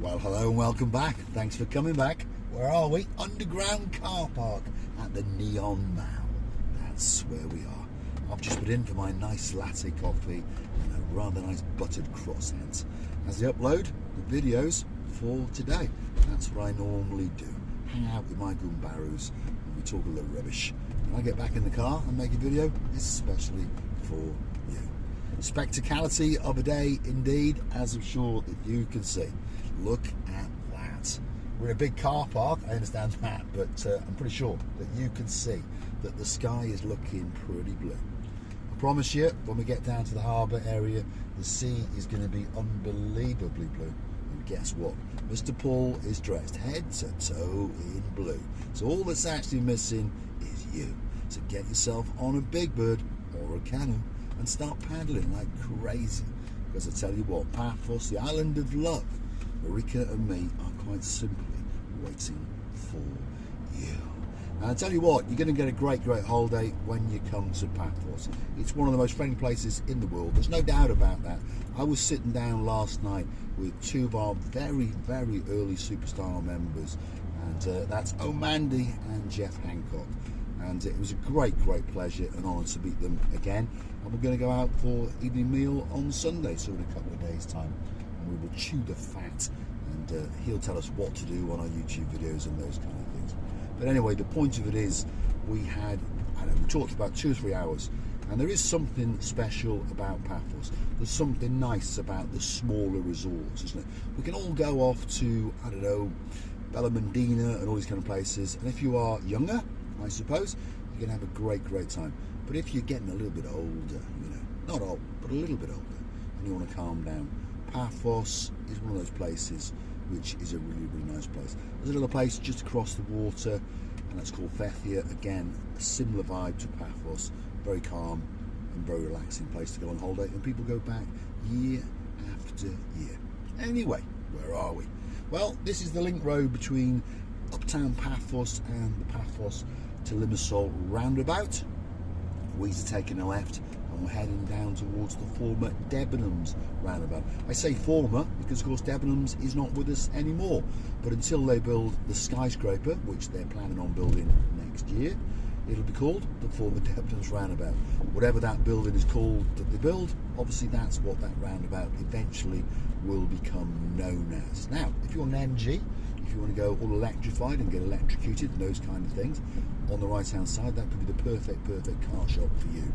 Well, hello and welcome back. Thanks for coming back. Where are we? Underground car park at the Neon Mall. That's where we are. I've just put in for my nice latte coffee and a rather nice buttered croissant as I upload the videos for today. That's what I normally do. Hang out with my goombaroos and we talk a little rubbish. And I get back in the car and make a video especially for you. Spectacality of a day indeed, as I'm sure that you can see. Look at that. We're in a big car park, I understand that, but I'm pretty sure that you can see that the sky is looking pretty blue. I promise you, when we get down to the harbour area, the sea is going to be unbelievably blue. And guess what? Mr. Paul is dressed head to toe in blue. So all that's actually missing is you. So get yourself on a big bird or a canoe and start paddling like crazy. Because I tell you what, Paphos, the island of love, Marika and me are quite simply waiting for you. And I tell you what, you're going to get a great holiday when you come to Paphos. It's one of the most friendly places in the world. There's no doubt about that. I was sitting down last night with two of our very early Superstar members, and that's Omandi and Jeff Hancock. And it was a great pleasure and honour to meet them again. And we're going to go out for evening meal on Sunday, so in a couple of days' time. And we will chew the fat, and he'll tell us what to do on our YouTube videos and those kind of things. But anyway, the point of it is, we talked for about 2 or 3 hours, and there is something special about Paphos. There's something nice about the smaller resorts, isn't it? We can all go off to, I don't know, Bella Medina and all these kind of places, and if you are younger, I suppose, you're going to have a great time. But if you're getting a little bit older, you know, not old, but a little bit older, and you want to calm down, Paphos is one of those places which is a really nice place. There's a little place just across the water, and that's called Fethia. Again, a similar vibe to Paphos, very calm and very relaxing place to go on holiday, and people go back year after year. Anyway, where are we? Well, this is the link road between Uptown Paphos and the Paphos to Limassol roundabout. We're taking a left and we're heading down towards the former Debenhams roundabout. I say former because of course Debenhams is not with us anymore, but until they build the skyscraper, which they're planning on building next year, it'll be called the former Debenhams roundabout. Whatever that building is called that they build, obviously that's what that roundabout eventually will become known as. Now, if you're an MG, if you want to go all electrified and get electrocuted and those kind of things, on the right hand side, that could be the perfect car shop for you.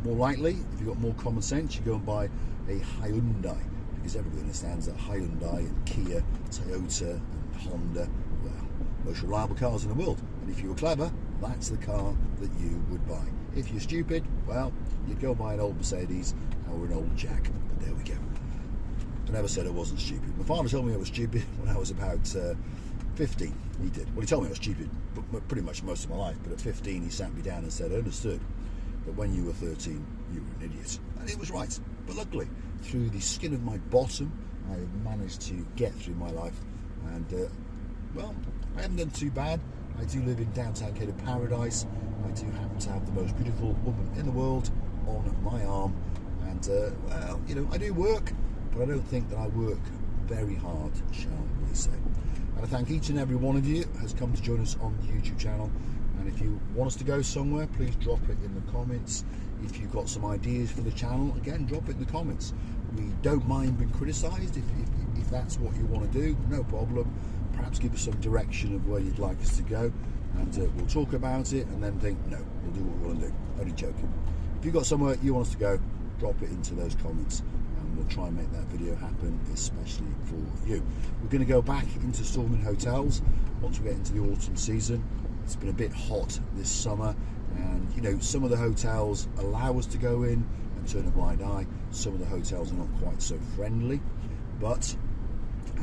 More likely, if you've got more common sense, you go and buy a Hyundai, because everybody understands that Hyundai and Kia, Toyota and Honda, well, most reliable cars in the world. And if you were clever, that's the car that you would buy. If you're stupid, well, you'd go buy an old Mercedes or an old Jag. But there we go. I never said I wasn't stupid. My father told me I was stupid when I was about 15. He did. Well, he told me I was stupid pretty much most of my life, but at 15 he sat me down and said, I understood that when you were 13 you were an idiot. And he was right. But luckily, through the skin of my bottom, I have managed to get through my life, and well, I haven't done too bad. I do live in downtown Kato paradise. I do happen to have the most beautiful woman in the world on my arm, and well, you know, I do work, but I don't think that I work very hard, shall we say. And I thank each and every one of you who has come to join us on the YouTube channel. And if you want us to go somewhere, please drop it in the comments. If you've got some ideas for the channel, again, drop it in the comments. We don't mind being criticised. If that's what you want to do, no problem. Perhaps give us some direction of where you'd like us to go, and we'll talk about it and then think, no, we'll do what we want to do. Only joking. If you've got somewhere you want us to go, drop it into those comments, and we'll try and make that video happen, especially for you. We're going to go back into storming hotels once we get into the autumn season. It's been a bit hot this summer, and you know, some of the hotels allow us to go in and turn a blind eye. Some of the hotels are not quite so friendly, but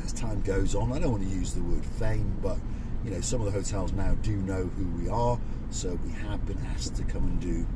as time goes on, I don't want to use the word fame, but you know, some of the hotels now do know who we are, so we have been asked to come and do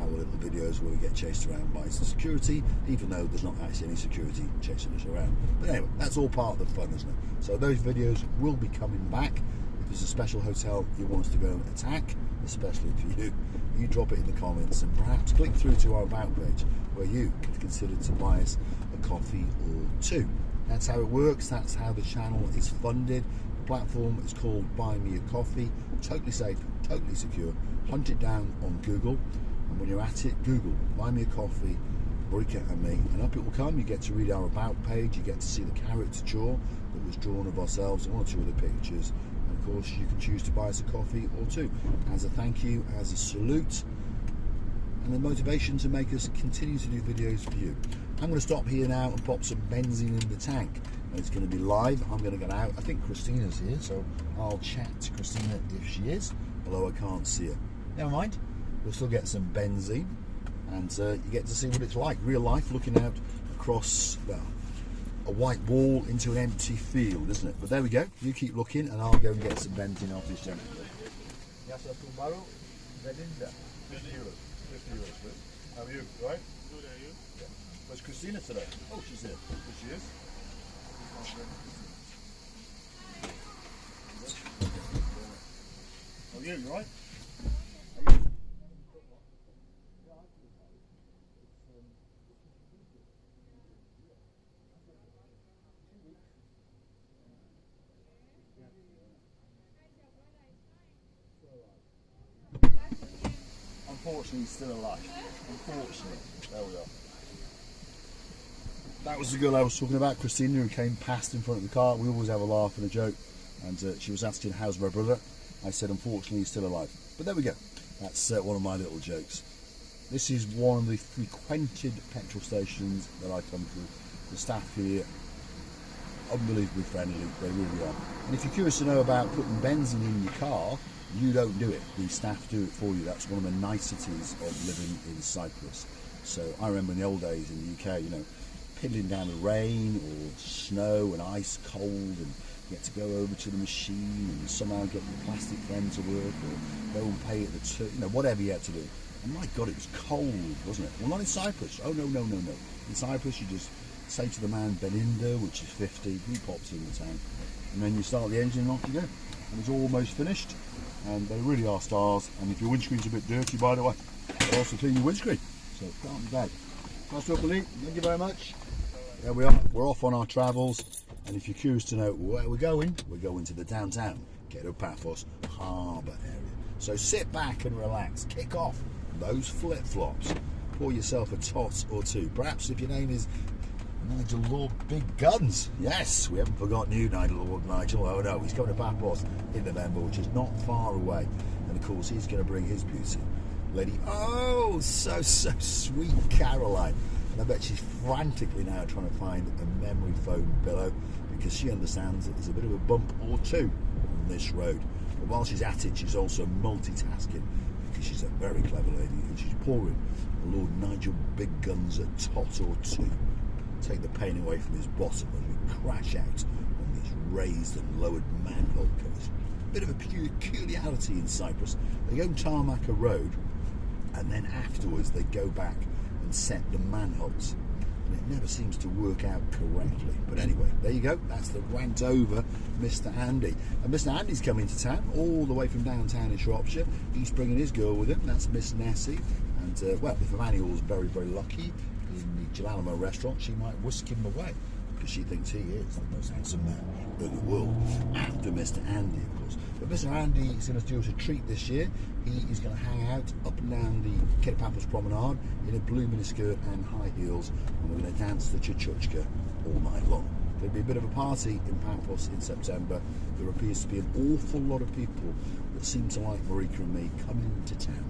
our little videos where we get chased around by some security, even though there's not actually any security chasing us around. But anyway, that's all part of the fun, isn't it? So those videos will be coming back. If there's a special hotel you want us to go and attack, especially for you, you drop it in the comments, and perhaps click through to our about page where you could consider to buy us a coffee or two. That's how it works. That's how the channel is funded. The platform is called Buy Me a Coffee. Totally safe, totally secure. Hunt it down on Google, and when you're at it, Google Buy Me a Coffee, Marika and me, and up it will come. You get to read our about page, you get to see the caricature that was drawn of ourselves and one or two other pictures, and of course you can choose to buy us a coffee or two as a thank you, as a salute, and the motivation to make us continue to do videos for you. I'm going to stop here now and pop some benzene in the tank. It's going to be live. I'm going to get out. I think Christina's here, so I'll chat to Christina if she is, although I can't see her. Never mind, we'll still get some benzene, and you get to see what it's like, real life, looking out across, well, a white wall into an empty field, isn't it? But there we go. You keep looking, and I'll go and get some benzene off this gentleman. Yes, tomorrow, Belinda. 50 euros. 50 euros, please. How are you? Right? Good, are you? Yeah. Where's Christina today? Oh, she's here. There she is. How are you? You right? Unfortunately, he's still alive. Unfortunately, there we are. That was the girl I was talking about, Christina, who came past in front of the car. We always have a laugh and a joke, and she was asking, how's my brother? I said, unfortunately, he's still alive. But there we go. That's one of my little jokes. This is one of the frequented petrol stations that I come through. The staff here, unbelievably friendly, they really are. And if you're curious to know about putting benzene in your car, you don't do it. The staff do it for you. That's one of the niceties of living in Cyprus. So I remember in the old days in the UK, you know, piddling down the rain or snow and ice cold, and you had to go over to the machine and somehow get the plastic friend to work, or go and pay at the you know, whatever you had to do. And my God, it was cold, wasn't it? Well, not in Cyprus. Oh, no. In Cyprus, you just say to the man, Belinda, which is 50, he pops in the tank, and then you start the engine and off you go. And it's almost finished, and they really are stars. And if your windscreen's a bit dirty, by the way, they also clean your windscreen. So can't be bad. Nice talking to you. Thank you very much. There we are. We're off on our travels, and if you're curious to know where we're going to the downtown Kato Paphos Harbour area. So sit back and relax. Kick off those flip-flops. Pour yourself a tot or two. Perhaps if your name is Nigel Lord Big Guns. Yes, we haven't forgotten you, Nigel. Oh no, he's coming to Paphos in November, which is not far away. And of course, he's going to bring his beauty, Lady, oh, so sweet Caroline. And I bet she's frantically now trying to find a memory foam pillow, because she understands that there's a bit of a bump or two on this road. But while she's at it, she's also multitasking, because she's a very clever lady, and she's pouring the Lord Nigel Big Guns a tot or two. Take the pain away from his bottom as we crash out on these raised and lowered manhole covers. A bit of a peculiarity in Cyprus. They go tarmac a road, and then afterwards they go back and set the manholes, and it never seems to work out correctly. But anyway, there you go. That's the rant over Mr. Andy. And Mr. Andy's coming to town all the way from downtown in Shropshire. He's bringing his girl with him. That's Miss Nessie. And well, if Emmanuel's very lucky in the Gelalamo restaurant, she might whisk him away, because she thinks he is the most handsome man in the world, after Mr. Andy, of course. But Mr. Andy is going to do us a treat this year. He is going to hang out up and down the Kato Paphos promenade in a blue miniskirt and high heels, and we're going to dance the chuchuchka all night long. There'll be a bit of a party in Paphos in September. There appears to be an awful lot of people that seem to like Marika and me coming to town.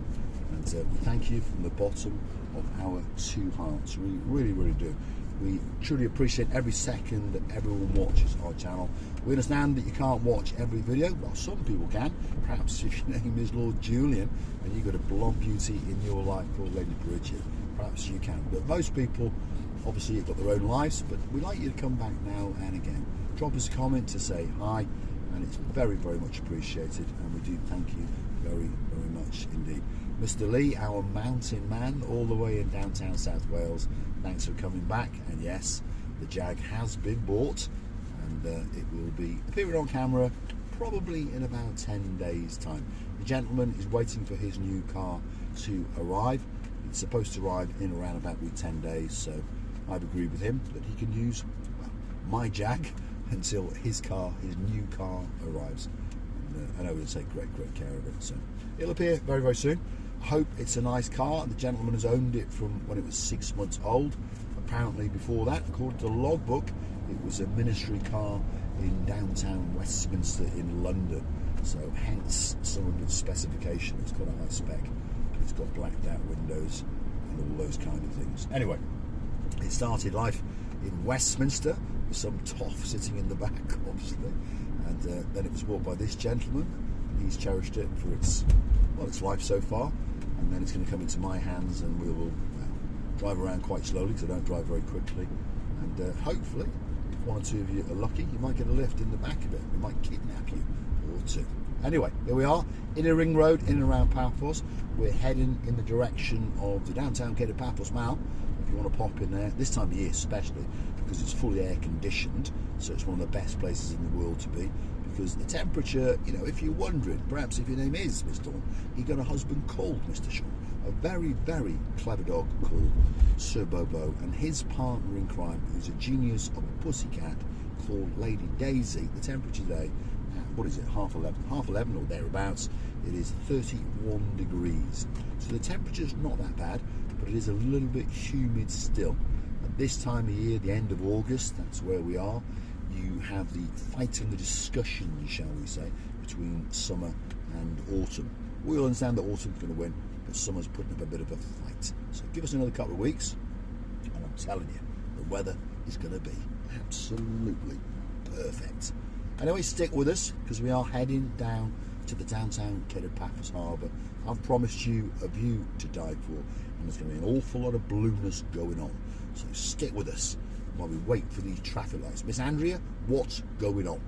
And we thank you from the bottom of our two hearts. We really do. We truly appreciate every second that everyone watches our channel. We understand that you can't watch every video. Well, some people can. Perhaps if your name is Lord Julian and you've got a blonde beauty in your life called Lady Bridget, perhaps you can. But most people, obviously, have got their own lives, but we'd like you to come back now and again. Drop us a comment to say hi, and it's very much appreciated, and we do thank you very much indeed. Mr. Lee, our mountain man, all the way in downtown South Wales, thanks for coming back. And yes, the Jag has been bought, and it will be appearing on camera probably in about 10 days time. The gentleman is waiting for his new car to arrive. It's supposed to arrive in around about 10 days, so I've agreed with him that he can use, well, my Jack until his new car arrives. And, I know we'll take great care of it. So it'll appear very, very soon. I hope it's a nice car. The gentleman has owned it from when it was 6 months old. Apparently before that, according to the logbook, it was a ministry car in downtown Westminster in London. So hence some of its specification. It's got a high spec. It's got blacked out windows and all those kind of things. Anyway, it started life in Westminster with some toff sitting in the back, obviously. And then it was bought by this gentleman. He's cherished it for its life so far. And then it's going to come into my hands, and we will drive around quite slowly because I don't drive very quickly. And hopefully, if one or two of you are lucky, you might get a lift in the back of it. We might kidnap you or two. Anyway, here we are, in a ring road, in and around Paphos. We're heading in the direction of the downtown Kato Paphos Mall. If you want to pop in there, this time of year especially, because it's fully air conditioned, so it's one of the best places in the world to be. Because the temperature, you know, if you're wondering, perhaps if your name is Mr. Dawn, you've got a husband called Mr. Shaw, a very, very clever dog called Sir Bobo, and his partner in crime, who's a genius of a pussycat called Lady Daisy. The temperature today, what is it, half 11 or thereabouts, it is 31 degrees. So the temperature's not that bad, but it is a little bit humid still. At this time of year, the end of August, that's where we are, you have the fight and the discussion, shall we say, between summer and autumn. We all understand that autumn's going to win, but summer's putting up a bit of a fight. So give us another couple of weeks, and I'm telling you, the weather is going to be absolutely perfect. Anyway, stick with us, because we are heading down to the downtown Kato Paphos Harbour. I've promised you a view to die for, and there's going to be an awful lot of blueness going on. So stick with us while we wait for these traffic lights. Miss Andrea, what's going on?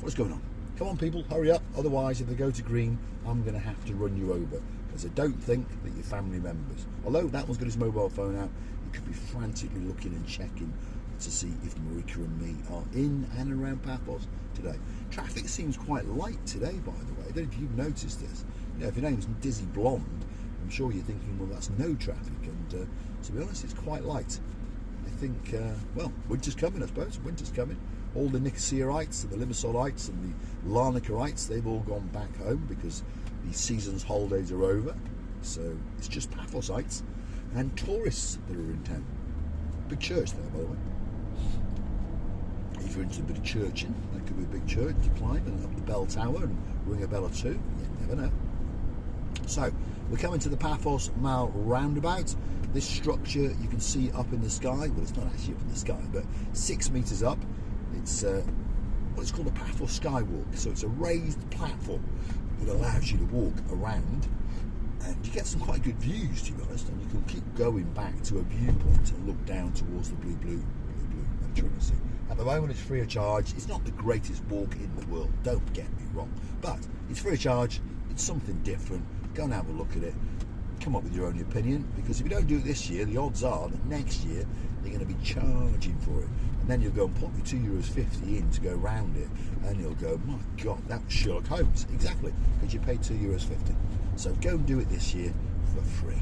What's going on? Come on, people, hurry up. Otherwise, if they go to green, I'm going to have to run you over, because I don't think that you're family members. Although that one's got his mobile phone out, he could be frantically looking and checking to see if Marika and me are in and around Paphos today. Traffic seems quite light today, by the way. I don't know if you've noticed this. You know, if your name's Dizzy Blonde, I'm sure you're thinking, well, that's no traffic. And to be honest, it's quite light. I think, well, winter's coming, I suppose. Winter's coming. All the Nicosia-ites and the Limassolites and the Larnacarites, they've all gone back home because the season's holidays are over. So it's just Paphosites and tourists that are in town. Big church there, by the way. If you're into a bit of churching, that could be a big church to climb and up the bell tower and ring a bell or two. You never know. So we're coming to the Paphos Mall roundabout. This structure you can see up in the sky. Well, it's not actually up in the sky, but 6 meters up. It's what's called a Paphos Skywalk. So it's a raised platform that allows you to walk around, and you get some quite good views, to be honest. And you can keep going back to a viewpoint and look down towards the blue Mediterranean Sea. At the moment, it's free of charge. It's not the greatest walk in the world, don't get me wrong, but it's free of charge. It's something different. Go and have a look at it. Come up with your own opinion, because if you don't do it this year, the odds are that next year they're going to be charging for it, and then you'll go and pop your €2.50 in to go round it, and you'll go, my God, that was Sherlock Holmes. Exactly, because you paid €2.50. So go and do it this year for free.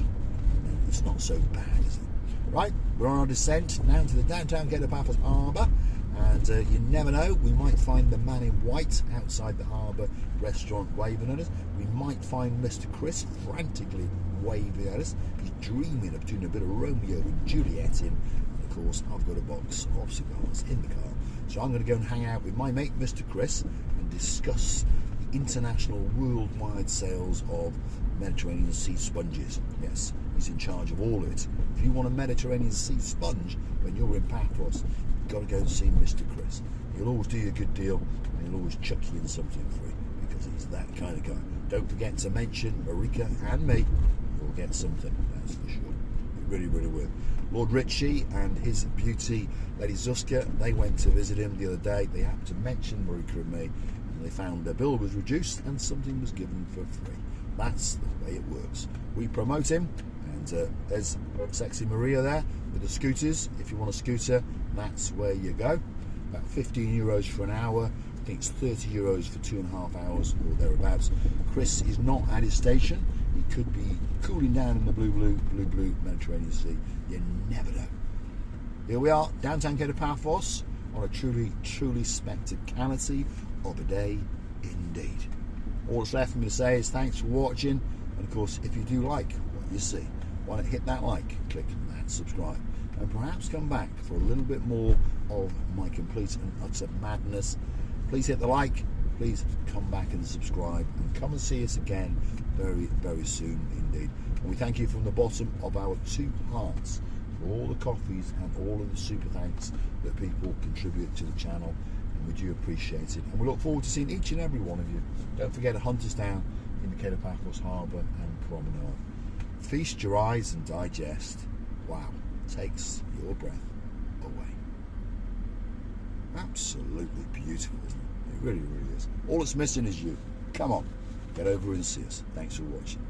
It's not so bad, is it? Right, we're on our descent now to the downtown Kato Paphos Harbour, and you never know, we might find the man in white outside the harbour restaurant waving at us. We might find Mr. Chris frantically waving at us. He's dreaming of doing a bit of Romeo and Juliet in, and of course I've got a box of cigars in the car. So I'm going to go and hang out with my mate Mr. Chris and discuss the international worldwide sales of Mediterranean sea sponges. Yes, he's in charge of all of it. If you want a Mediterranean sea sponge when you're in Paphos, you've got to go and see Mr. Chris. He'll always do you a good deal, and he'll always chuck you in something free, because he's that kind of guy. Don't forget to mention Marika and me. You'll get something, that's for sure. You really, really will. Lord Ritchie and his beauty, Lady Zuska, they went to visit him the other day. They happened to mention Marika and me, and they found their bill was reduced and something was given for free. That's the way it works. We promote him, and there's sexy Maria there with the scooters. If you want a scooter, that's where you go. About €15 for an hour. I think it's €30 for 2.5 hours or thereabouts. Chris is not at his station. He could be cooling down in the blue Mediterranean Sea. You never know. here we are, downtown Kato Paphos, on a truly spectacality of a day indeed. All that's left for me to say is thanks for watching, and of course, if you do like what you see, why not hit that like, click that subscribe, and perhaps come back for a little bit more of my complete and utter madness. Please hit the like, please come back and subscribe, and come and see us again very soon indeed. And we thank you from the bottom of our two hearts for all the coffees and all of the super thanks that people contribute to the channel, and we do appreciate it. And we look forward to seeing each and every one of you. Don't forget to hunt us down in the Kato Paphos Harbour and Promenade. Feast your eyes and digest. Wow, takes your breath away. Absolutely beautiful, isn't it? It really is. All it's missing is you. Come on, get over and see us. Thanks for watching.